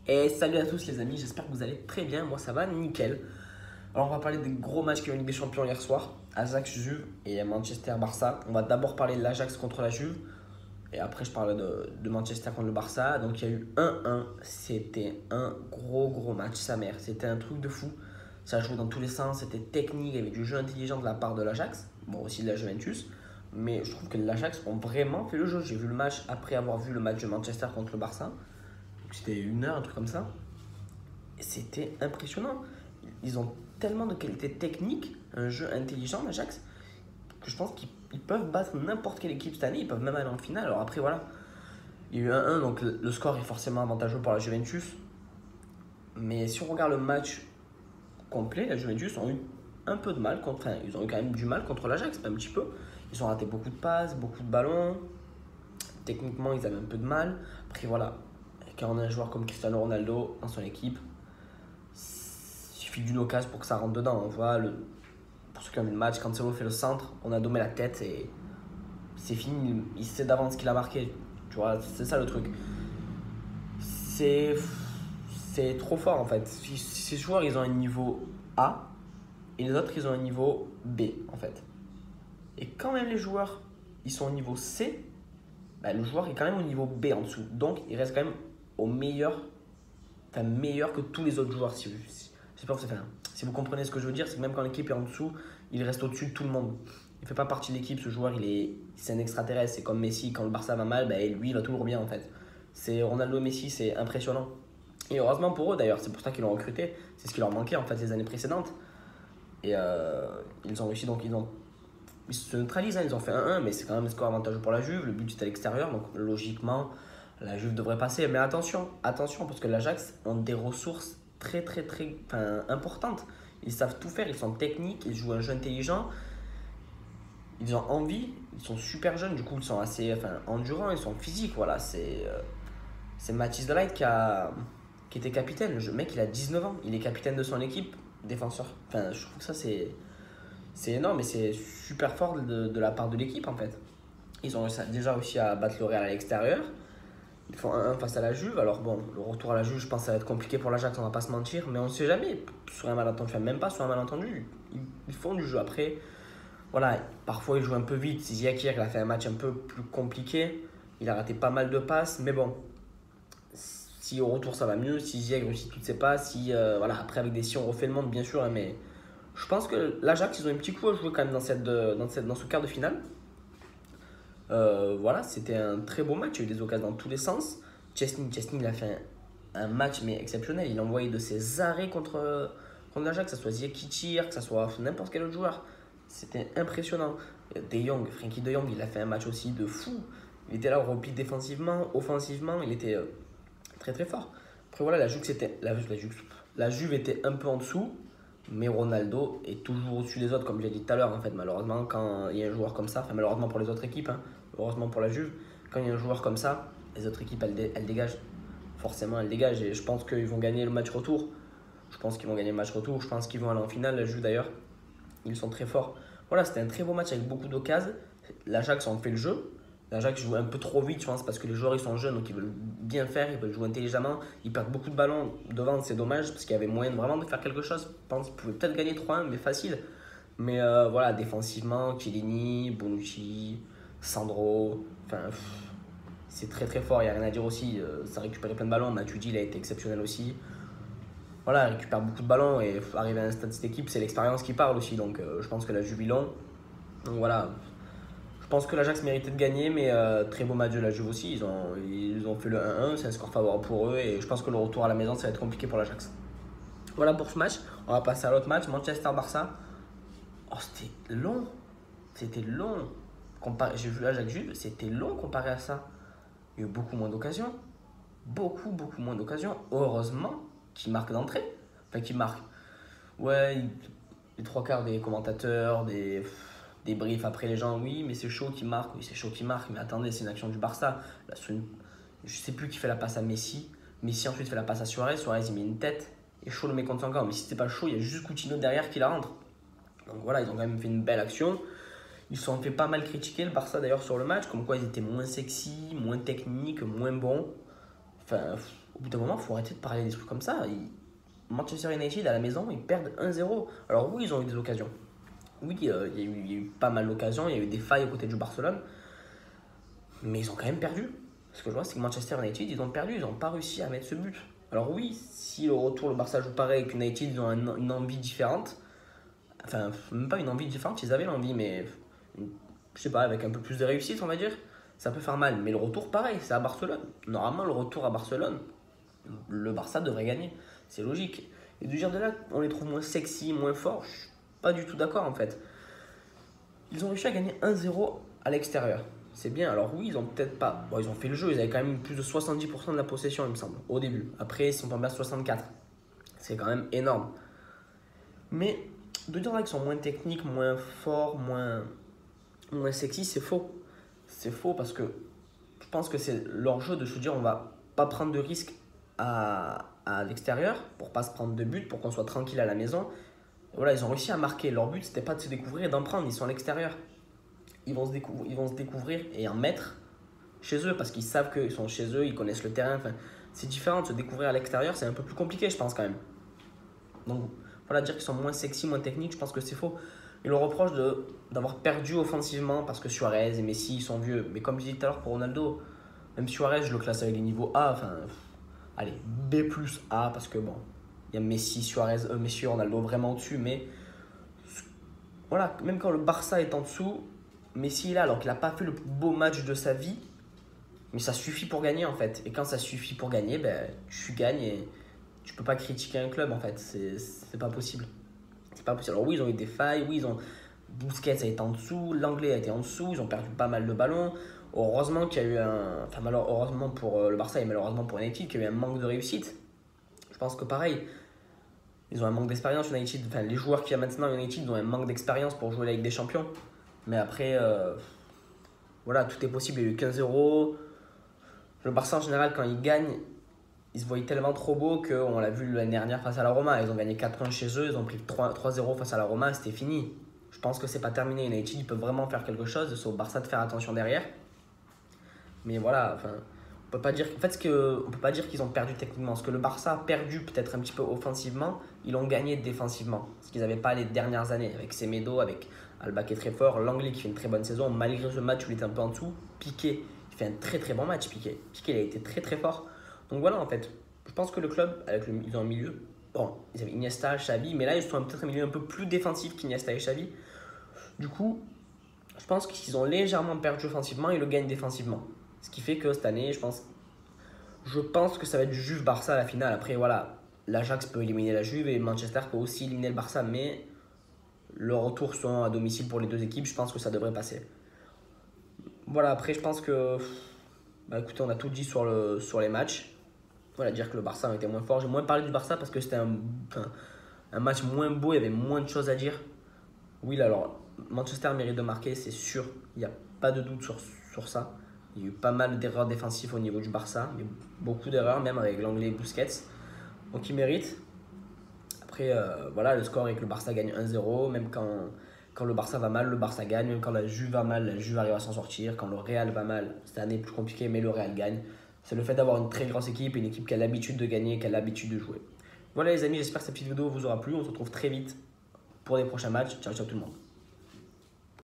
Et salut à tous les amis, j'espère que vous allez très bien, moi ça va nickel. Alors on va parler des gros matchs qu'il y a eu en Ligue des Champions hier soir, Ajax-Juve et Manchester-Barça. On va d'abord parler de l'Ajax contre la Juve et après je parle de Manchester contre le Barça. Donc il y a eu 1-1, c'était un gros match, sa mère, c'était un truc de fou. Ça jouait dans tous les sens, c'était technique, il y avait du jeu intelligent de la part de l'Ajax, bon aussi de la Juventus. Mais je trouve que l'Ajax ont vraiment fait le jeu. J'ai vu le match après avoir vu le match de Manchester contre le Barça. C'était une heure, un truc comme ça. Et c'était impressionnant. Ils ont tellement de qualité technique, un jeu intelligent, l'Ajax, que je pense qu'ils peuvent battre n'importe quelle équipe cette année. Ils peuvent même aller en finale. Alors après, voilà, il y a eu 1-1, donc le score est forcément avantageux pour la Juventus. Mais si on regarde le match complet, la Juventus ont eu un peu de mal contre. Enfin, ils ont eu quand même du mal contre l'Ajax, un petit peu. Ils ont raté beaucoup de passes, beaucoup de ballons. Techniquement, ils avaient un peu de mal. Après, voilà, quand on a un joueur comme Cristiano Ronaldo dans son équipe, il suffit d'une occasion pour que ça rentre dedans. On voit, pour ceux qui ont vu le match, quand Cancelo fait le centre, on a dommé la tête et c'est fini. Il sait d'avance qu'il a marqué. Tu vois, c'est ça le truc. C'est, c'est trop fort en fait. Ces joueurs, ils ont un niveau A et les autres, ils ont un niveau B en fait. Et quand même les joueurs, ils sont au niveau C, bah, le joueur est quand même au niveau B en dessous. Donc, il reste quand même au meilleur, enfin meilleur que tous les autres joueurs. J'espère que si vous comprenez ce que je veux dire, c'est que même quand l'équipe est en dessous, il reste au-dessus de tout le monde. Il ne fait pas partie de l'équipe, ce joueur, c'est un extraterrestre. C'est comme Messi, quand le Barça va mal, bah, lui, il va toujours bien en fait. C'est Ronaldo et Messi, c'est impressionnant. Et heureusement pour eux d'ailleurs, c'est pour ça qu'ils l'ont recruté. C'est ce qui leur manquait en fait les années précédentes. Et ils ont réussi, donc ils se neutralisent, hein, ils ont fait 1-1, mais c'est quand même un score avantageux pour la Juve. Le but est à l'extérieur, donc logiquement, la Juve devrait passer. Mais attention, parce que l'Ajax ont des ressources très importantes. Ils savent tout faire, ils sont techniques, ils jouent un jeu intelligent, ils ont envie, ils sont super jeunes, du coup ils sont assez endurants, ils sont physiques. Voilà, c'est Mathis de Ligt qui était capitaine. Le mec, il a 19 ans, il est capitaine de son équipe, défenseur. Enfin, je trouve que ça, c'est énorme et c'est super fort de la part de l'équipe en fait. Ils ont déjà réussi à battre le Real à l'extérieur. Ils font 1-1 face à la Juve. Alors bon, le retour à la Juve, je pense que ça va être compliqué pour l'Ajax, on va pas se mentir. Mais on ne sait jamais. Sur un malentendu, enfin même pas sur un malentendu, ils font du jeu. Après, voilà, parfois ils jouent un peu vite. Ziyech hier, il a fait un match un peu plus compliqué. Il a raté pas mal de passes. Mais bon, si au retour ça va mieux, si Ziyech réussit toutes ses passes, si, voilà, après avec des si on refait le monde bien sûr, hein, mais je pense que l'Ajax, ils ont un petit coup à jouer quand même dans ce quart de finale. Voilà, c'était un très beau match. Il y a eu des occasions dans tous les sens. Chesney il a fait un match mais exceptionnel. Il a envoyé de ses arrêts contre l'Ajax, que ce soit Ziyech qui tire, que ce soit n'importe quel autre joueur. C'était impressionnant. Frenkie de Jong, il a fait un match aussi de fou. Il était là au repli défensivement, offensivement, il était très fort. Après voilà, la Juve était un peu en dessous. Mais Ronaldo est toujours au-dessus des autres, comme je l'ai dit tout à l'heure. En fait, malheureusement, quand il y a un joueur comme ça, enfin malheureusement pour les autres équipes, hein, heureusement pour la Juve, quand il y a un joueur comme ça, les autres équipes, elles dégagent. Forcément, elles dégagent. Et je pense qu'ils vont gagner le match retour. Je pense qu'ils vont gagner le match retour. Je pense qu'ils vont aller en finale. La Juve d'ailleurs, ils sont très forts. Voilà, c'était un très beau match avec beaucoup d'occasions. L'Ajax ont fait le jeu. L'Ajax joue un peu trop vite, je pense, parce que les joueurs ils sont jeunes, donc ils veulent bien faire, ils veulent jouer intelligemment. Ils perdent beaucoup de ballons devant, c'est dommage, parce qu'il y avait moyen vraiment de faire quelque chose. Je pense qu'ils pouvaient peut-être gagner 3-1, mais facile. Mais voilà, défensivement, Chiellini, Bonucci, Sandro, c'est très fort, il n'y a rien à dire aussi. Ça a récupéré plein de ballons, Matuidi il a été exceptionnel aussi. Voilà, il récupère beaucoup de ballons et arriver à un stade de cette équipe, c'est l'expérience qui parle aussi. Donc je pense que la Juve ils l'ont. Donc voilà, je pense que l'Ajax méritait de gagner, mais très beau match de la Juve aussi. Ils ont fait le 1-1, c'est un score favorable pour eux. Et je pense que le retour à la maison, ça va être compliqué pour l'Ajax. Voilà pour ce match. On va passer à l'autre match, Manchester-Barça. Oh, c'était long. C'était long. J'ai vu l'Ajax-Juve, c'était long comparé à ça. Il y a eu beaucoup moins d'occasions. Beaucoup moins d'occasions. Heureusement qu'ils marquent d'entrée. Enfin, qu'ils marquent. Ouais, les trois quarts des commentateurs, des briefs après les gens, oui, mais c'est chaud qui marque, oui, c'est chaud qui marque, mais attendez, c'est une action du Barça. Là, je sais plus qui fait la passe à Messi. Messi ensuite fait la passe à Suarez. Suarez, il met une tête et chaud le met contre son camp. Mais si c'était pas chaud, il y a juste Coutinho derrière qui la rentre. Donc voilà, ils ont quand même fait une belle action. Ils se sont fait pas mal critiquer, le Barça d'ailleurs, sur le match, comme quoi ils étaient moins sexy, moins techniques, moins bons. Enfin, au bout d'un moment, il faut arrêter de parler des trucs comme ça. Manchester United, à la maison, ils perdent 1-0. Alors oui, ils ont eu des occasions. Oui, il y a eu pas mal d'occasions, il y a eu des failles aux côtés du Barcelone. Mais ils ont quand même perdu. Ce que je vois, c'est que Manchester United, ils ont perdu, ils n'ont pas réussi à mettre ce but. Alors oui, si le retour, le Barça joue pareil et qu'United, ils ont une envie différente, enfin, même pas une envie différente, ils avaient l'envie, mais je sais pas, avec un peu plus de réussite, on va dire, ça peut faire mal. Mais le retour, pareil, c'est à Barcelone. Normalement, le retour à Barcelone, le Barça devrait gagner. C'est logique. Et de dire de là, on les trouve moins sexy, moins forts, je suis pas du tout d'accord en fait. Ils ont réussi à gagner 1-0 à l'extérieur. C'est bien. Alors oui, ils ont peut-être pas. Bon, ils ont fait le jeu, ils avaient quand même plus de 70% de la possession, il me semble, au début. Après, ils sont tombés à 64. C'est quand même énorme. Mais de dire là qu'ils sont moins techniques, moins forts, moins sexy, c'est faux. C'est faux parce que je pense que c'est leur jeu de se dire on va pas prendre de risques à l'extérieur pour pas se prendre de but, pour qu'on soit tranquille à la maison. Et voilà, ils ont réussi à marquer. Leur but, c'était pas de se découvrir et d'en prendre. Ils sont à l'extérieur. Ils vont se découvrir et en mettre chez eux parce qu'ils savent qu'ils sont chez eux, ils connaissent le terrain. Enfin, c'est différent de se découvrir à l'extérieur, c'est un peu plus compliqué, je pense, quand même. Donc, voilà, dire qu'ils sont moins sexy, moins techniques, je pense que c'est faux. Ils leur reprochent d'avoir perdu offensivement parce que Suarez et Messi ils sont vieux. Mais comme je disais tout à l'heure pour Ronaldo, même Suarez, je le classe avec les niveaux A, enfin, allez, B plus A parce que bon, il y a Messi, Suarez, Messi, Ronaldo vraiment au-dessus. Mais voilà, même quand le Barça est en dessous, Messi est là alors qu'il n'a pas fait le plus beau match de sa vie. Mais ça suffit pour gagner en fait. Et quand ça suffit pour gagner, ben, tu gagnes et tu peux pas critiquer un club en fait. C'est pas possible. C'est pas possible. Alors oui, ils ont eu des failles. Oui, ils ont. Busquets a été en dessous. L'Anglais a été en dessous. Ils ont perdu pas mal de ballons. Heureusement qu'il y a eu un. Enfin, heureusement pour le Barça et malheureusement pour United, qu'il y a eu un manque de réussite. Je pense que pareil, ils ont un manque d'expérience United. Enfin, les joueurs qu'il y a maintenant United ont un manque d'expérience pour jouer la Ligue des Champions. Mais après, voilà, tout est possible. Il y a eu 15-0. Le Barça en général, quand il gagne, ils se voyaient tellement trop beaux qu'on l'a vu l'année dernière face à la Roma. Ils ont gagné 4-1 chez eux, ils ont pris 3-0 face à la Roma, c'était fini. Je pense que c'est pas terminé. United, ils peuvent vraiment faire quelque chose. C'est au Barça de faire attention derrière. Mais voilà, enfin, on peut pas dire. En fait, on peut pas dire qu'ils ont perdu techniquement. Ce que le Barça a perdu peut-être un petit peu offensivement, ils l'ont gagné défensivement. Ce qu'ils n'avaient pas les dernières années avec Semedo, avec Alba qui est très fort, Langley qui fait une très bonne saison. Malgré ce match où il était un peu en dessous, Piqué, il fait un très très bon match. Piqué, il a été très très fort. Donc voilà, en fait, je pense que le club, ils ont un milieu. Bon, ils avaient Iniesta, Xavi, mais là, ils sont peut-être un milieu un peu plus défensif qu'Iniesta et Xavi. Du coup, je pense qu'ils ont légèrement perdu offensivement et le gagnent défensivement. Ce qui fait que cette année, je pense que ça va être du Juve-Barça à la finale. Après, voilà, l'Ajax peut éliminer la Juve et Manchester peut aussi éliminer le Barça, mais le retour sont à domicile pour les deux équipes, je pense que ça devrait passer. Voilà, après, je pense que. Bah, écoutez, on a tout dit sur les matchs. Voilà, dire que le Barça a été moins fort. J'ai moins parlé du Barça parce que c'était un match moins beau, il y avait moins de choses à dire. Oui, là, alors, Manchester mérite de marquer, c'est sûr. Il n'y a pas de doute sur ça. Il y a eu pas mal d'erreurs défensives au niveau du Barça. Il y a eu beaucoup d'erreurs, même avec l'anglais Busquets. Donc, il mérite. Après, voilà, le score est que le Barça gagne 1-0. Même quand le Barça va mal, le Barça gagne. Même quand la Juve va mal, la Juve arrive à s'en sortir. Quand le Real va mal, cette année est plus compliqué, mais le Real gagne. C'est le fait d'avoir une très grosse équipe, une équipe qui a l'habitude de gagner, qui a l'habitude de jouer. Voilà les amis, j'espère que cette petite vidéo vous aura plu. On se retrouve très vite pour des prochains matchs. Ciao, ciao tout le monde.